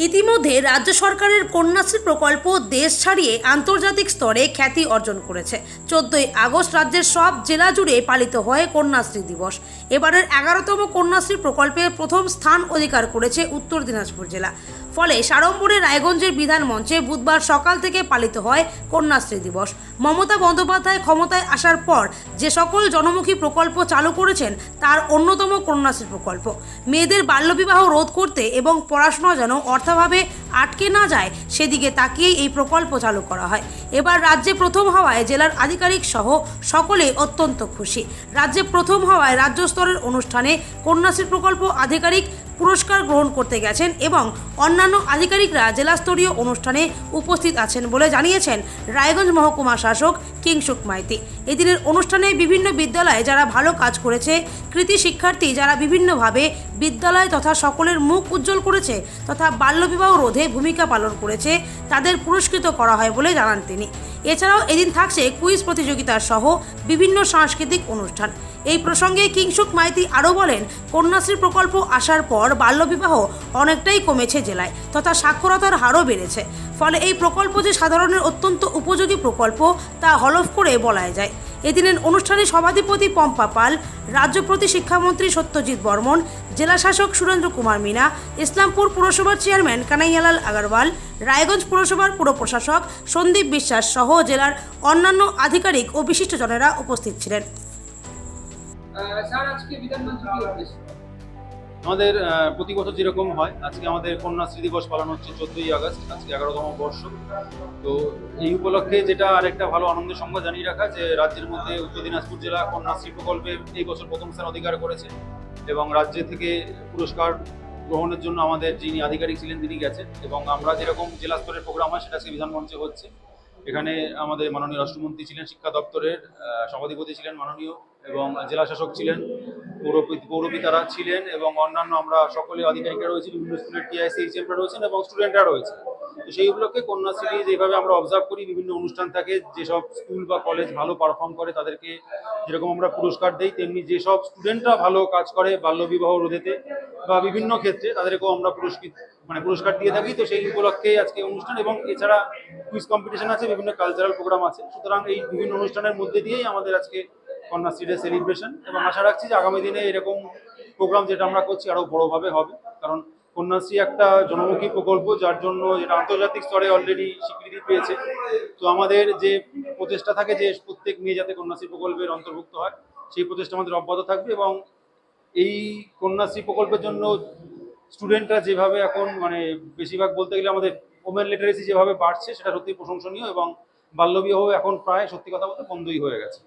ইতিমধ্যে রাজ্য সরকারের কন্যাশ্রী প্রকল্প দেশ ছাড়িয়ে আন্তর্জাতিক স্তরে খ্যাতি অর্জন করেছে। 14ই আগস্ট রাজ্যের সব জেলা জুড়ে পালিত হয় কন্যাশ্রী দিবস। এবারের 11তম কন্যাশ্রী প্রকল্পে প্রথম স্থান অধিকার করেছে উত্তর দিনাজপুর জেলা। ফলে সাড়ম্বরে রায়গঞ্জের বিধান মঞ্চে বুধবার সকাল থেকে পালিত হয় কন্যাশ্রী দিবস। মমতা বন্দ্যোপাধ্যায় ক্ষমতায় আসার পর যে সকল জনমুখী প্রকল্প চালু করেছেন তার অন্যতম কন্যাশ্রী প্রকল্প। মেয়েদের বাল্যবিবাহ রোধ করতে এবং পড়াশোনা যেন অর্থাভাবে আটকে না যায় সেদিকে তাকিয়েই এই প্রকল্প চালু করা হয়। এবার রাজ্যে প্রথম হওয়ায় জেলার আধিকারিক সহ সকলে অত্যন্ত খুশি। রাজ্যে প্রথম হওয়ায় রাজ্য স্তরের অনুষ্ঠানে কন্যাশ্রী প্রকল্প আধিকারিক পুরস্কার গ্রহণ করতে গেছেন এবং অন্যান্য আধিকারিকরা জেলাস্তরীয় অনুষ্ঠানে উপস্থিত আছেন বলে জানিয়েছেন রায়গঞ্জ মহকুমা শাসক কিংসুক মাইতি। এদিনের অনুষ্ঠানে বিভিন্ন বিদ্যালয়ে যারা ভালো কাজ করেছে, কৃতি শিক্ষার্থী যারা বিভিন্নভাবে বিদ্যালয় তথা সকলের মুখ উজ্জ্বল করেছে তথা বাল্যবিবাহ রোধে ভূমিকা পালন করেছে তাদের পুরস্কৃত করা হয় বলে জানান তিনি। এছাড়াও এদিন থাকছে কুইজ প্রতিযোগিতা সহ বিভিন্ন সাংস্কৃতিক অনুষ্ঠান। এই প্রসঙ্গে কিংসুক মাইতি আরও বলেন, কন্যাশ্রী প্রকল্প আসার পর বাল্যবিবাহ অনেকটাই কমেছে জেলায় তথা সাক্ষরতার হারও বেড়েছে। ফলে এই প্রকল্প যে সাধারণের অত্যন্ত উপযোগী প্রকল্প তা হলফ করে বলা যায়। এদিনের অনুষ্ঠানে সভাধিপতি পম্পা পাল, রাজ্যপ্রতি শিক্ষামন্ত্রী সত্যজিৎ বর্মন, জেলাশাসক সুরেন্দ্র কুমার মিনা, ইসলামপুর পুরসভার চেয়ারম্যান কানাইয়ালাল আগরওয়াল, রায়গঞ্জ পুরসভার পুর প্রশাসক সন্দীপ বিশ্বাস সহ জেলার অন্যান্য আধিকারিক ও বিশিষ্টজনেরা উপস্থিত ছিলেন। আমাদের প্রতি বছর যেরকম হয় আজকে আমাদের কন্যাশ্রী দিবস পালন হচ্ছে 14ই আগস্ট, আজকে 11তম বর্ষ। তো এই উপলক্ষে যেটা আরেকটা ভালো আনন্দের সংবাদ জানিয়ে রাখা যে রাজ্যের মধ্যে উত্তর দিনাজপুর জেলা কন্যাশ্রী প্রকল্পে এই বছর প্রথম স্থান অধিকার করেছে এবং রাজ্য থেকে পুরস্কার গ্রহণের জন্য আমাদের যিনি আধিকারিক ছিলেন তিনি গেছেন এবং আমরা যেরকম জেলা স্তরের প্রোগ্রাম হয় সেটা আজকে বিধানমঞ্চে হচ্ছে। এখানে আমাদের মাননীয় রাষ্ট্রমন্ত্রী ছিলেন, শিক্ষা দপ্তরের সভাধিপতি ছিলেন মাননীয়, এবং জেলা শাসক ছিলেন, পৌরপিতারা ছিলেন এবং অন্যান্য আমরা সকলে আধিকারিকরা রয়েছি, বিভিন্ন স্কুলের টিআইসি এইচএমরা রয়েছেন এবং স্টুডেন্টরা রয়েছে। তো সেই উপলক্ষে কন্যাশ্রী যেভাবে আমরা অবজার্ভ করি বিভিন্ন অনুষ্ঠান থাকে, যেসব স্কুল বা কলেজ ভালো পারফর্ম করে তাদেরকে যেরকম আমরা পুরস্কার দিই, তেমনি যেসব স্টুডেন্টরা ভালো কাজ করে বাল্যবিবাহ রোধেতে বা বিভিন্ন ক্ষেত্রে তাদেরকেও আমরা পুরস্কার দিয়ে থাকি। তো সেই উপলক্ষে আজকে অনুষ্ঠান এবং এছাড়া কুইজ কম্পিটিশন আছে, বিভিন্ন কালচারাল প্রোগ্রাম আছে। সুতরাং এই বিভিন্ন অনুষ্ঠানের মধ্যে দিয়েই আমাদের আজকে কন্যাশ্রী ডে সেলিব্রেশন, এবং আশা রাখছি যে আগামী দিনে এরকম প্রোগ্রাম যেটা আমরা করছি আরো বড়ভাবে হবে, কারণ কন্যাশ্রী একটা জনমুখী প্রকল্প যার জন্য যেটা আন্তর্জাতিক স্তরে অলরেডি স্বীকৃতি পেয়েছে। তো আমাদের যে প্রচেষ্টা থাকে যে প্রত্যেক মেয়ে যাতে কন্যাশ্রী প্রকল্পের অন্তর্ভুক্ত হয় সেই প্রচেষ্টা আমাদের অব্যাহত থাকবে এবং এই কন্যাশ্রী প্রকল্পের জন্য স্টুডেন্টরা যেভাবে এখন বেশিরভাগ বলতে গেলে আমাদের ওমেন লিটারেসি যেভাবে বাড়ছে সেটা সত্যি প্রশংসনীয় এবং বাল্যবিবাহ এখন প্রায় সত্যি কথা বলতে বন্ধই হয়ে গেছে।